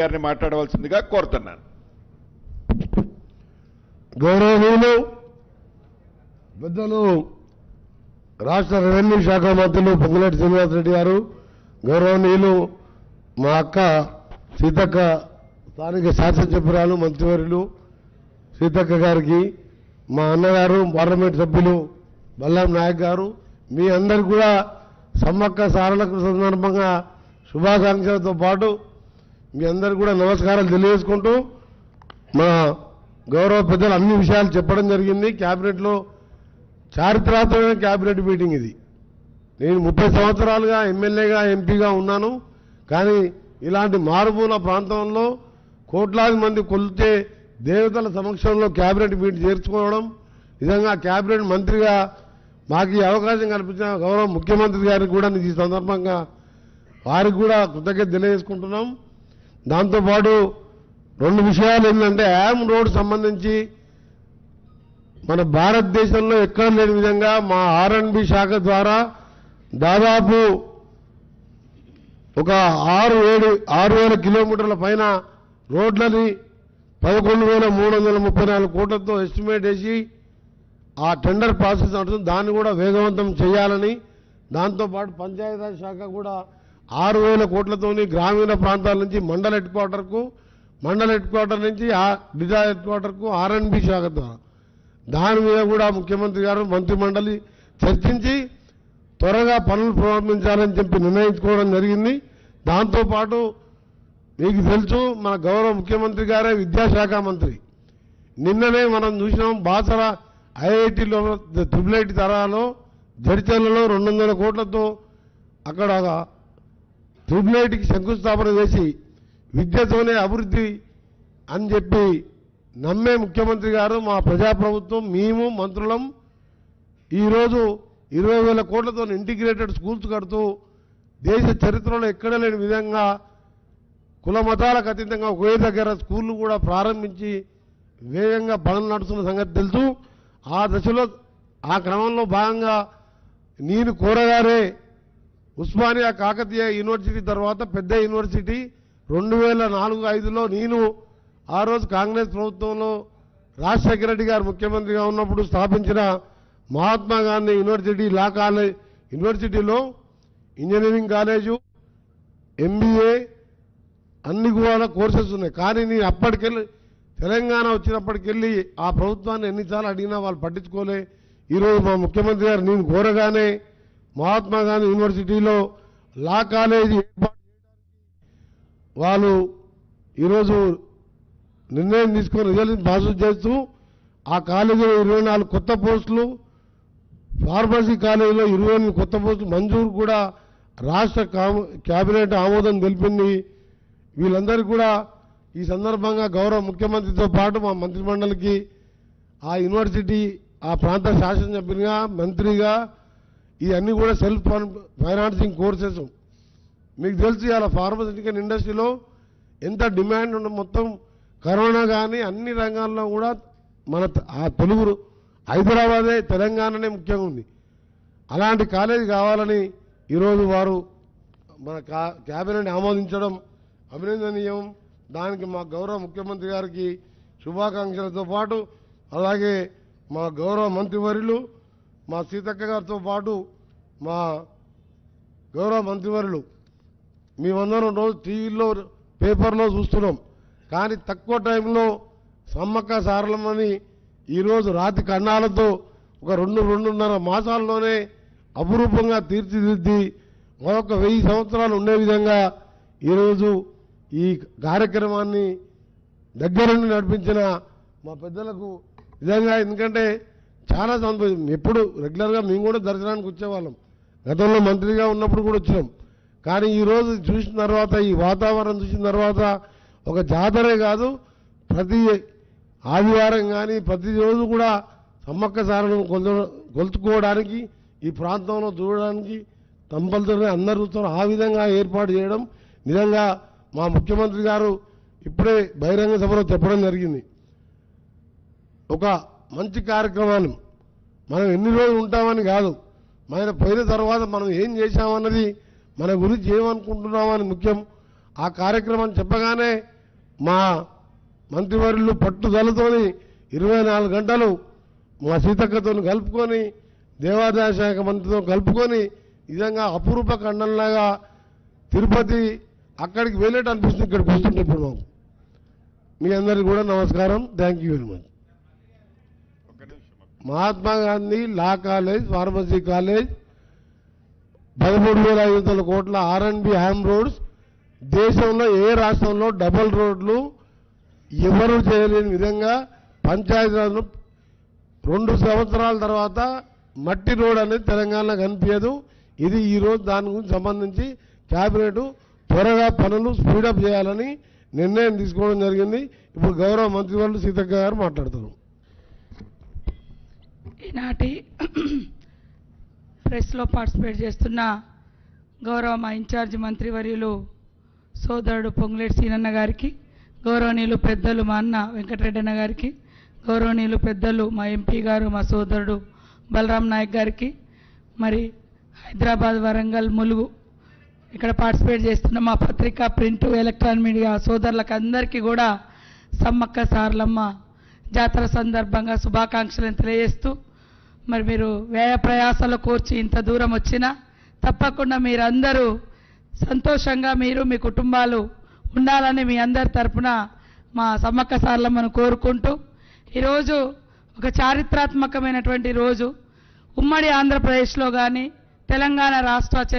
గారిని మాట్లాడవలసిందిగా కోరుతున్నాను. గౌరవనీయులు పెద్దలు రాష్ట్ర రెవెన్యూ శాఖ మంత్రులు పొంగులేటి శ్రీనివాసరెడ్డి గారు, గౌరవనీయులు మా అక్క సీతక్క, స్థానిక శాసనసభ్యురాలు మంత్రివర్యులు సీతక్క గారికి, మా అన్నగారు పార్లమెంట్ సభ్యులు బల్లాం నాయక్ గారు, మీ అందరు కూడా సమ్మక్క సారళకు సందర్భంగా శుభాకాంక్షలతో పాటు మీ అందరు కూడా నమస్కారాలు తెలియజేసుకుంటూ, మా గౌరవ పెద్దలు అన్ని విషయాలు చెప్పడం జరిగింది. క్యాబినెట్లో చారిత్రాత్మకమైన క్యాబినెట్ మీటింగ్ ఇది. నేను 30 సంవత్సరాలుగా ఎమ్మెల్యేగా ఎంపీగా ఉన్నాను. కానీ ఇలాంటి మారుమూల ప్రాంతంలో కోట్లాది మంది కొలిచే దేవతల సమక్షంలో క్యాబినెట్ మీటింగ్ చేర్చుకోవడం, నిజంగా క్యాబినెట్ మంత్రిగా మాకు ఈ అవకాశం కల్పించిన గౌరవ ముఖ్యమంత్రి గారికి కూడా ఈ సందర్భంగా వారికి కూడా కృతజ్ఞత తెలియజేసుకుంటున్నాం. దాంతోపాటు 2 విషయాలు ఏంటంటే, యామ్ రోడ్ సంబంధించి మన భారతదేశంలో ఎక్కడ లేని విధంగా మా R&B శాఖ ద్వారా దాదాపు ఒక 6,000 కిలోమీటర్ల పైన రోడ్లని 11,334 కోట్లతో ఎస్టిమేట్ వేసి ఆ టెండర్ ప్రాసెస్ నడుస్తుంది. దాన్ని కూడా వేగవంతం చేయాలని, దాంతోపాటు పంచాయతీరాజ్ శాఖ కూడా 6,000 కోట్లతోని గ్రామీణ ప్రాంతాల నుంచి మండల హెడ్ క్వార్టర్ నుంచి డిజా హెడ్ క్వార్టర్కు R&B శాఖ ద్వారా దాని మీద కూడా ముఖ్యమంత్రి గారు మంత్రిమండలి చర్చించి త్వరగా పనులు ప్రారంభించాలని చెప్పి నిర్ణయించుకోవడం జరిగింది. దాంతోపాటు మీకు తెలుసు, మన గౌరవ ముఖ్యమంత్రి గారే విద్యాశాఖ మంత్రి. నిన్ననే మనం చూసినాం, బాసర IITలో 888 తరాలో జడిచర్లలో 200 కోట్లతో అక్కడ 888కి శంకుస్థాపన చేసి విద్యతోనే అభివృద్ధి అని చెప్పి నమ్మే ముఖ్యమంత్రి గారు, మా ప్రజాప్రభుత్వం, మేము మంత్రులం ఈరోజు 20,000 కోట్లతో ఇంటిగ్రేటెడ్ స్కూల్స్ కడుతూ దేశ చరిత్రలో ఎక్కడ లేని విధంగా కుల మతాలకు అతీతంగా ఒకే దగ్గర స్కూళ్ళు కూడా ప్రారంభించి వేగంగా పనులు నడుస్తున్న సంగతి తెలుసు. ఆ దశలో ఆ క్రమంలో భాగంగా నేను కోరగానే ఉస్మానియా కాకతీయ యూనివర్సిటీ తర్వాత పెద్ద యూనివర్సిటీ 2004-05లో నేను ఆ రోజు కాంగ్రెస్ ప్రభుత్వంలో రాజశేఖర రెడ్డి గారు ముఖ్యమంత్రిగా ఉన్నప్పుడు స్థాపించిన Mahatma Gandhi university law college యూనివర్సిటీలో ఇంజనీరింగ్ కాలేజు, MBA అన్ని కూడా కోర్సెస్ ఉన్నాయి. కానీ నేను అప్పటికెళ్ళి తెలంగాణ వచ్చినప్పటికెళ్ళి ఆ ప్రభుత్వాన్ని ఎన్నిసార్లు అడిగినా వాళ్ళు పట్టించుకోలే. ఈరోజు మా ముఖ్యమంత్రి గారు నేను కోరగానే మహాత్మా గాంధీ యూనివర్సిటీలో లా కాలేజీ ఏర్పాటు వాళ్ళు ఈరోజు నిర్ణయం తీసుకొని రిజల్ట్ పాస్ చేస్తూ ఆ కాలేజీలో 24 కొత్త పోస్టులు, ఫార్మసీ కాలేజీలో 28 కొత్త పోస్టులు మంజూరు కూడా రాష్ట్ర కేబినెట్ ఆమోదం తెలిపింది. వీళ్ళందరికీ కూడా ఈ సందర్భంగా గౌరవ ముఖ్యమంత్రితో పాటు మా మంత్రిమండలికి ఆ యూనివర్సిటీ ఆ ప్రాంత శాసనసభ్యునిగా మంత్రిగా ఇవన్నీ కూడా సెల్ఫ్ ఫైనాన్సింగ్ కోర్సెస్. మీకు తెలిసి అలా ఫార్మస్యూటికల్ ఇండస్ట్రీలో ఎంత డిమాండ్ ఉన్న, మొత్తం కరోనా కానీ అన్ని రంగాల్లో కూడా మన ఆ తెలుగు హైదరాబాదే తెలంగాణనే ముఖ్యంగా ఉంది. అలాంటి కాలేజీ కావాలని ఈరోజు వారు మన క్యాబినెట్ ఆమోదించడం అభినందనీయం. దానికి మా గౌరవ ముఖ్యమంత్రి గారికి శుభాకాంక్షలతో పాటు, అలాగే మా గౌరవ మంత్రివర్యులు మా సీతక్క గారితో పాటు మా గౌరవ మంత్రివర్యులు మేమందరం రోజు టీవీలో పేపర్లో చూస్తున్నాం. కానీ తక్కువ టైంలో సమ్మక్క సారలమ్మని ఈరోజు రాతి కన్నాలతో ఒక 2-2.5 మాసాల్లోనే అపురూపంగా తీర్చిదిద్ది మరొక 1000 సంవత్సరాలు ఉండే విధంగా ఈరోజు ఈ కార్యక్రమాన్ని దగ్గర నుండి నడిపించిన మా పెద్దలకు నిజంగా, ఎందుకంటే చాలా సంతోషం. ఎప్పుడు రెగ్యులర్గా మేము కూడా దర్శనానికి వచ్చేవాళ్ళం, గతంలో మంత్రిగా ఉన్నప్పుడు కూడా వచ్చినాం. కానీ ఈరోజు చూసిన తర్వాత, ఈ వాతావరణం చూసిన తర్వాత ఒక జాతరే కాదు, ప్రతి ఆదివారం కానీ ప్రతిరోజు కూడా సమ్మక్క సారలను కొలుచుకోవడానికి ఈ ప్రాంతంలో చూడడానికి కంపల్సరీగా అందరూ చూస్తారు. ఆ విధంగా ఏర్పాటు చేయడం నిజంగా మా ముఖ్యమంత్రి గారు ఇప్పుడే బహిరంగ సభలో చెప్పడం జరిగింది. ఒక మంచి కార్యక్రమాన్ని మనం ఎన్ని రోజులు ఉంటామని కాదు, మన పోయిన తర్వాత మనం ఏం చేశామన్నది, మన గురించి ఏమనుకుంటున్నామని ముఖ్యం. ఆ కార్యక్రమం చెప్పగానే మా మంత్రివర్యులు పట్టుదలతోని 24 గంటలు మా సీతక్కతో కలుపుకొని దేవాదాయ శాఖ మంత్రితో కలుపుకొని నిజంగా అపురూప ఖండంలాగా తిరుపతి అక్కడికి వెళ్ళేట్టు అనిపిస్తుంది. ఇక్కడికి వస్తుంటే ఇప్పుడు మాకు మీ అందరికీ కూడా నమస్కారం. Thank you very much. Mahatma Gandhi law college, pharmacy college, 13,500 కోట్ల R&B హ్యామ్ రోడ్స్, దేశంలో ఏ రాష్ట్రంలో డబుల్ రోడ్లు ఎవరు చేయలేని విధంగా పంచాయతీరాజ్ను 2 సంవత్సరాల తర్వాత మట్టి రోడ్ అనేది తెలంగాణలో కనిపించదు. ఇది ఈరోజు దాని గురించి సంబంధించి క్యాబినెట్ త్వరగా పనులు స్పీడప్ చేయాలని నిర్ణయం తీసుకోవడం జరిగింది. ఇప్పుడు గౌరవ మంత్రివర్యులు సీతక్క గారు మాట్లాడుతున్నారు. ఈనాటి ప్రెస్లో పార్టిసిపేట్ చేస్తున్న గౌరవ మా ఇన్ఛార్జి మంత్రివర్యులు సోదరుడు పొంగులేటి సీనన్న గారికి, గౌరవనీయులు పెద్దలు మా అన్న వెంకటరెడ్డి అన్న గారికి, గౌరవనీయులు పెద్దలు మా ఎంపీ గారు మా సోదరుడు బలరాం నాయక్ గారికి, మరి హైదరాబాద్, వరంగల్, ములుగు ఇక్కడ పార్టిసిపేట్ చేస్తున్న మా పత్రికా, ప్రింట్, ఎలక్ట్రానిక్ మీడియా సోదరులకు అందరికీ కూడా సమ్మక్క సారలమ్మ జాతర సందర్భంగా శుభాకాంక్షలను తెలియజేస్తూ, మరి మీరు వ్యయ ప్రయాసాలు కోర్చి ఇంత దూరం వచ్చినా తప్పకుండా మీరందరూ సంతోషంగా మీరు మీ కుటుంబాలు ఉండాలని మీ అందరి తరపున మా సమ్మక్క సారలమ్మను కోరుకుంటూ, ఈరోజు ఒక చారిత్రాత్మకమైనటువంటి రోజు. ఉమ్మడి ఆంధ్రప్రదేశ్లో కానీ తెలంగాణ రాష్ట్ర